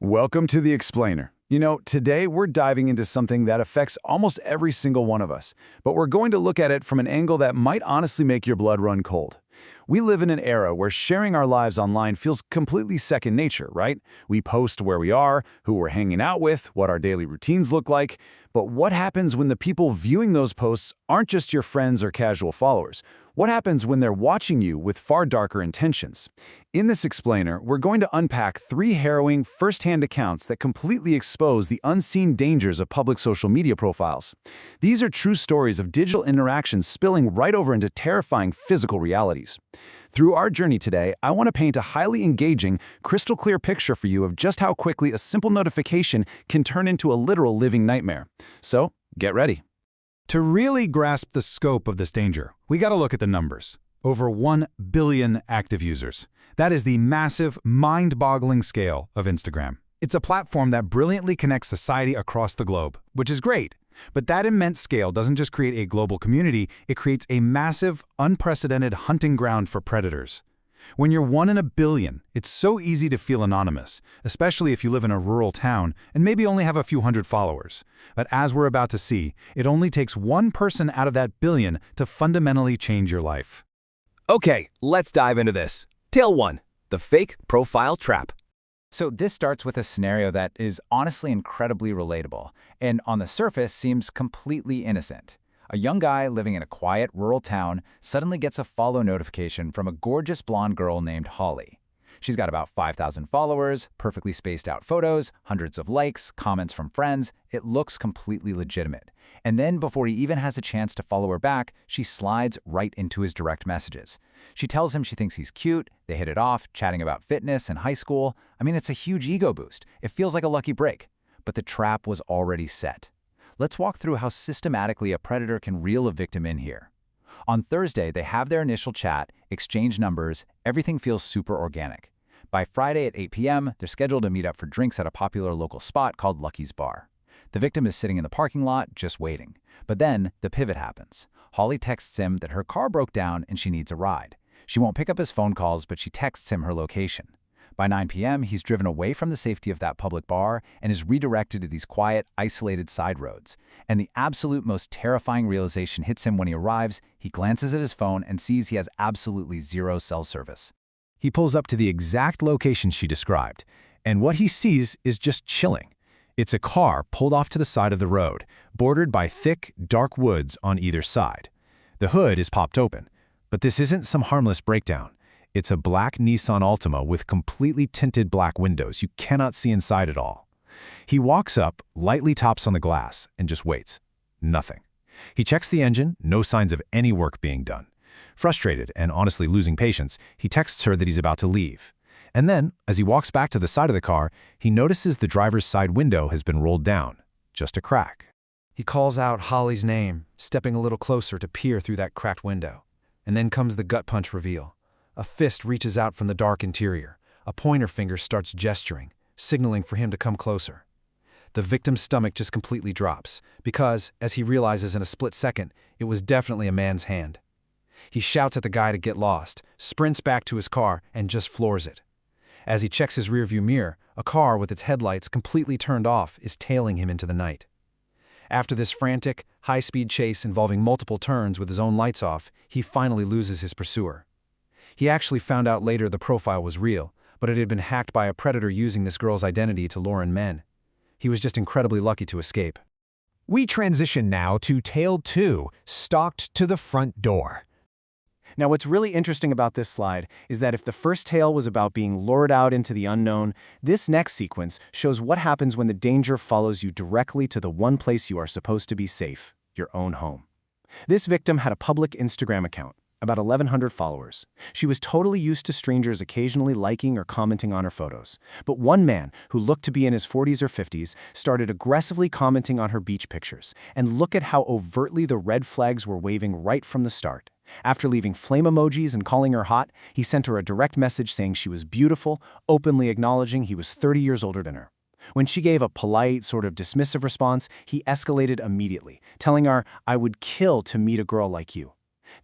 Welcome to The Explainer. Today we're diving into something that affects almost every single one of us, but we're going to look at it from an angle that might honestly make your blood run cold. We live in an era where sharing our lives online feels completely second nature, right? We post where we are, who we're hanging out with, what our daily routines look like. But what happens when the people viewing those posts aren't just your friends or casual followers? What happens when they're watching you with far darker intentions? In this explainer, we're going to unpack 3 harrowing, first-hand accounts that completely expose the unseen dangers of public social media profiles. These are true stories of digital interactions spilling right over into terrifying physical realities. Through our journey today, I want to paint a highly engaging, crystal-clear picture for you of just how quickly a simple notification can turn into a literal living nightmare. So, get ready. To really grasp the scope of this danger, we got to look at the numbers. Over 1 billion active users. That is the massive, mind-boggling scale of Instagram. It's a platform that brilliantly connects society across the globe, which is great. But that immense scale doesn't just create a global community, it creates a massive, unprecedented hunting ground for predators. When you're 1 in a billion, it's so easy to feel anonymous, especially if you live in a rural town and maybe only have a few hundred followers. But as we're about to see, it only takes one person out of that billion to fundamentally change your life. Okay, let's dive into this. Tale 1, the fake profile trap. So this starts with a scenario that is honestly incredibly relatable, and on the surface seems completely innocent. A young guy living in a quiet, rural town suddenly gets a follow notification from a gorgeous blonde girl named Holly. She's got about 5,000 followers, perfectly spaced out photos, hundreds of likes, comments from friends. It looks completely legitimate. And then before he even has a chance to follow her back, she slides right into his direct messages. She tells him she thinks he's cute, they hit it off, chatting about fitness and high school. I mean, it's a huge ego boost. It feels like a lucky break. But the trap was already set. Let's walk through how systematically a predator can reel a victim in here. On Thursday, they have their initial chat, exchange numbers, everything feels super organic. By Friday at 8 p.m., they're scheduled to meet up for drinks at a popular local spot called Lucky's Bar. The victim is sitting in the parking lot, just waiting. But then, the pivot happens. Holly texts him that her car broke down and she needs a ride. She won't pick up his phone calls, but she texts him her location. By 9 p.m., he's driven away from the safety of that public bar and is redirected to these quiet, isolated side roads. And the absolute most terrifying realization hits him when he arrives. He glances at his phone and sees he has absolutely zero cell service. He pulls up to the exact location she described, and what he sees is just chilling. It's a car pulled off to the side of the road, bordered by thick, dark woods on either side. The hood is popped open, but this isn't some harmless breakdown. It's a black Nissan Altima with completely tinted black windows. You cannot see inside at all. He walks up, lightly taps on the glass, and just waits. Nothing. He checks the engine, no signs of any work being done. Frustrated and honestly losing patience, he texts her that he's about to leave. And then, as he walks back to the side of the car, he notices the driver's side window has been rolled down. Just a crack. He calls out Holly's name, stepping a little closer to peer through that cracked window. And then comes the gut punch reveal. A fist reaches out from the dark interior. A pointer finger starts gesturing, signaling for him to come closer. The victim's stomach just completely drops, because, as he realizes in a split second, it was definitely a man's hand. He shouts at the guy to get lost, sprints back to his car, and just floors it. As he checks his rearview mirror, a car with its headlights completely turned off is tailing him into the night. After this frantic, high-speed chase involving multiple turns with his own lights off, he finally loses his pursuer. He actually found out later the profile was real, but it had been hacked by a predator using this girl's identity to lure in men. He was just incredibly lucky to escape. We transition now to Tale 2, Stalked to the Front Door. Now, what's really interesting about this slide is that if the first tale was about being lured out into the unknown, this next sequence shows what happens when the danger follows you directly to the one place you are supposed to be safe, your own home. This victim had a public Instagram account, about 1,100 followers. She was totally used to strangers occasionally liking or commenting on her photos. But one man, who looked to be in his 40s or 50s, started aggressively commenting on her beach pictures. And look at how overtly the red flags were waving right from the start. After leaving flame emojis and calling her hot, he sent her a direct message saying she was beautiful, openly acknowledging he was 30 years older than her. When she gave a polite, sort of dismissive response, he escalated immediately, telling her, "I would kill to meet a girl like you."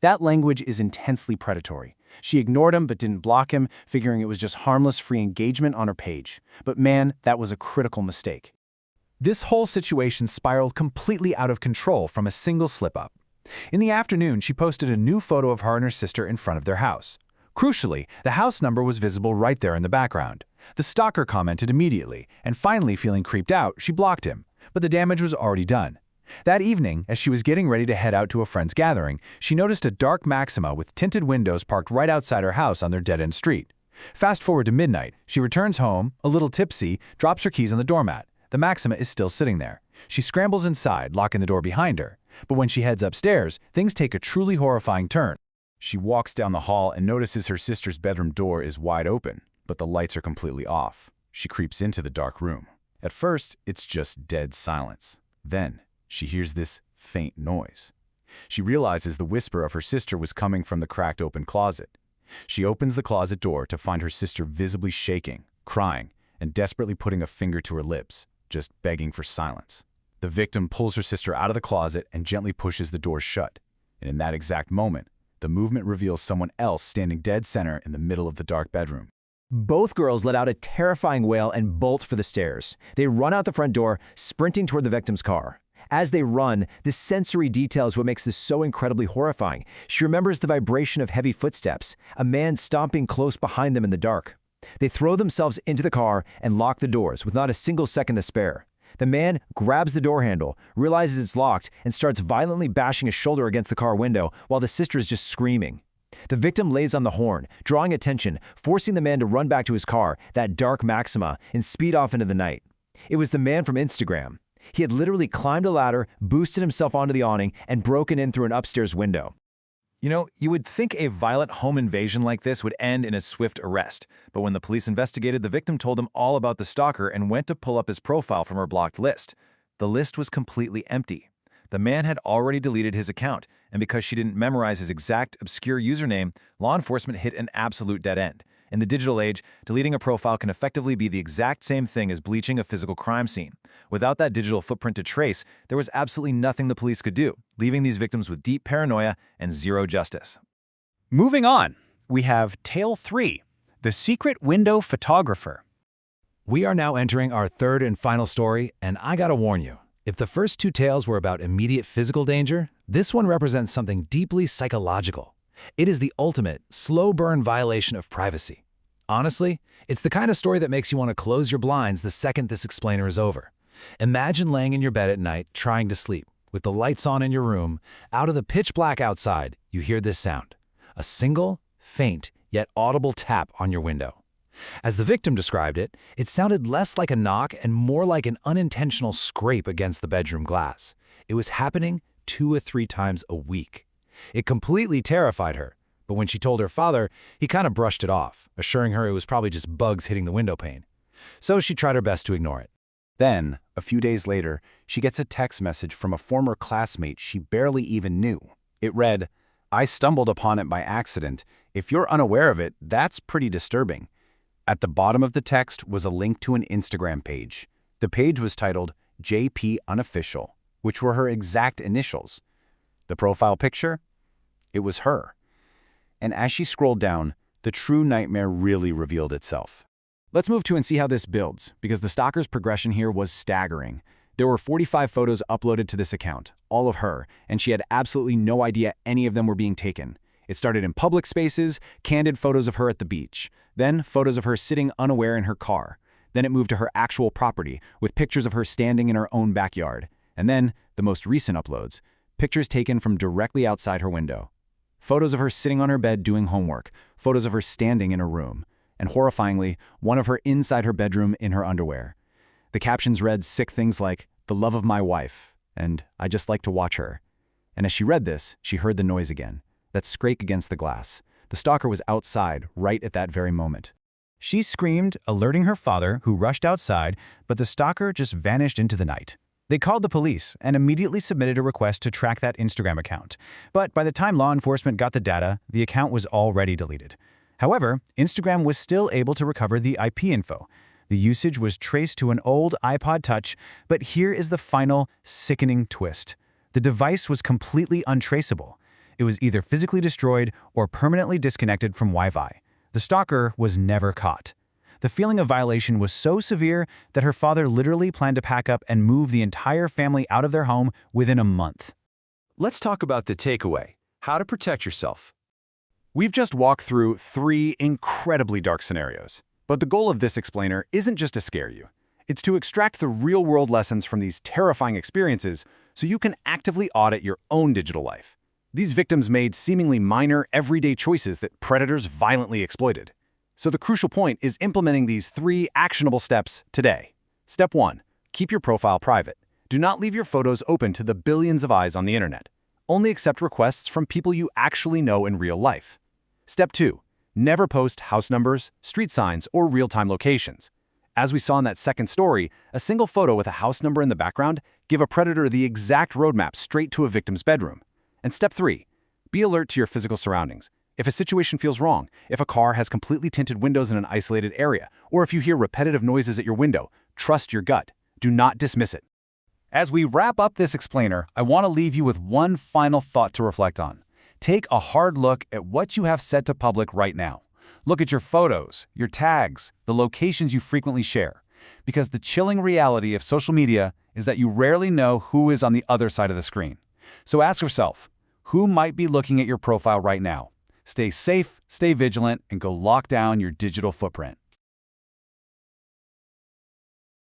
That language is intensely predatory. She ignored him but didn't block him, figuring it was just harmless free engagement on her page. But man, that was a critical mistake. This whole situation spiraled completely out of control from a single slip-up. In the afternoon, she posted a new photo of her and her sister in front of their house. Crucially, the house number was visible right there in the background. The stalker commented immediately, and finally feeling creeped out, she blocked him. But the damage was already done. That evening, as she was getting ready to head out to a friend's gathering, she noticed a dark Maxima with tinted windows parked right outside her house on their dead-end street. Fast forward to midnight, she returns home, a little tipsy, drops her keys on the doormat. The Maxima is still sitting there. She scrambles inside, locking the door behind her. But when she heads upstairs, things take a truly horrifying turn. She walks down the hall and notices her sister's bedroom door is wide open, but the lights are completely off. She creeps into the dark room. At first, it's just dead silence. Then, she hears this faint noise. She realizes the whisper of her sister was coming from the cracked open closet. She opens the closet door to find her sister visibly shaking, crying, and desperately putting a finger to her lips, just begging for silence. The victim pulls her sister out of the closet and gently pushes the door shut. And in that exact moment, the movement reveals someone else standing dead center in the middle of the dark bedroom. Both girls let out a terrifying wail and bolt for the stairs. They run out the front door, sprinting toward the victim's car. As they run, the sensory detail is what makes this so incredibly horrifying. She remembers the vibration of heavy footsteps, a man stomping close behind them in the dark. They throw themselves into the car and lock the doors with not a single second to spare. The man grabs the door handle, realizes it's locked, and starts violently bashing his shoulder against the car window while the sister is just screaming. The victim lays on the horn, drawing attention, forcing the man to run back to his car, that dark Maxima, and speed off into the night. It was the man from Instagram. He had literally climbed a ladder, boosted himself onto the awning, and broken in through an upstairs window. You know, you would think a violent home invasion like this would end in a swift arrest, but when the police investigated, the victim told them all about the stalker and went to pull up his profile from her blocked list. The list was completely empty. The man had already deleted his account, and because she didn't memorize his exact, obscure username, law enforcement hit an absolute dead end. In the digital age, deleting a profile can effectively be the exact same thing as bleaching a physical crime scene. Without that digital footprint to trace, there was absolutely nothing the police could do, leaving these victims with deep paranoia and zero justice. Moving on, we have Tale 3, The Secret Window Photographer. We are now entering our third and final story, and I gotta warn you, if the first two tales were about immediate physical danger, this one represents something deeply psychological. It is the ultimate, slow-burn violation of privacy. Honestly, it's the kind of story that makes you want to close your blinds the second this explainer is over. Imagine laying in your bed at night, trying to sleep. With the lights on in your room, out of the pitch black outside, you hear this sound. A single, faint, yet audible tap on your window. As the victim described it, it sounded less like a knock and more like an unintentional scrape against the bedroom glass. It was happening 2 or 3 times a week. It completely terrified her, but when she told her father, he kind of brushed it off, assuring her it was probably just bugs hitting the window pane. So she tried her best to ignore it. Then, a few days later, she gets a text message from a former classmate she barely even knew. It read, "I stumbled upon it by accident. If you're unaware of it, that's pretty disturbing." At the bottom of the text was a link to an Instagram page. The page was titled JP Unofficial, which were her exact initials. The profile picture? It was her. And as she scrolled down, the true nightmare really revealed itself. Let's move to and see how this builds, because the stalker's progression here was staggering. There were 45 photos uploaded to this account, all of her, and she had absolutely no idea any of them were being taken. It started in public spaces, candid photos of her at the beach, then photos of her sitting unaware in her car. Then it moved to her actual property, with pictures of her standing in her own backyard. And then, the most recent uploads, pictures taken from directly outside her window. Photos of her sitting on her bed doing homework, photos of her standing in her room, and horrifyingly, one of her inside her bedroom in her underwear. The captions read sick things like, "The love of my wife," and "I just like to watch her." And as she read this, she heard the noise again, that scrape against the glass. The stalker was outside, right at that very moment. She screamed, alerting her father, who rushed outside, but the stalker just vanished into the night. They called the police and immediately submitted a request to track that Instagram account. But by the time law enforcement got the data, the account was already deleted. However, Instagram was still able to recover the IP info. The usage was traced to an old iPod Touch, but here is the final, sickening twist. The device was completely untraceable. It was either physically destroyed or permanently disconnected from Wi-Fi. The stalker was never caught. The feeling of violation was so severe that her father literally planned to pack up and move the entire family out of their home within a month. Let's talk about the takeaway: how to protect yourself. We've just walked through 3 incredibly dark scenarios. But the goal of this explainer isn't just to scare you. It's to extract the real-world lessons from these terrifying experiences so you can actively audit your own digital life. These victims made seemingly minor, everyday choices that predators violently exploited. So the crucial point is implementing these 3 actionable steps today. Step 1. Keep your profile private. Do not leave your photos open to the billions of eyes on the internet. Only accept requests from people you actually know in real life. Step 2. Never post house numbers, street signs, or real-time locations. As we saw in that second story, a single photo with a house number in the background give a predator the exact roadmap straight to a victim's bedroom. And step 3. Be alert to your physical surroundings. If a situation feels wrong, if a car has completely tinted windows in an isolated area, or if you hear repetitive noises at your window, trust your gut. Do not dismiss it. As we wrap up this explainer, I want to leave you with one final thought to reflect on. Take a hard look at what you have set to public right now. Look at your photos, your tags, the locations you frequently share. Because the chilling reality of social media is that you rarely know who is on the other side of the screen. So ask yourself, who might be looking at your profile right now? Stay safe, stay vigilant, and go lock down your digital footprint.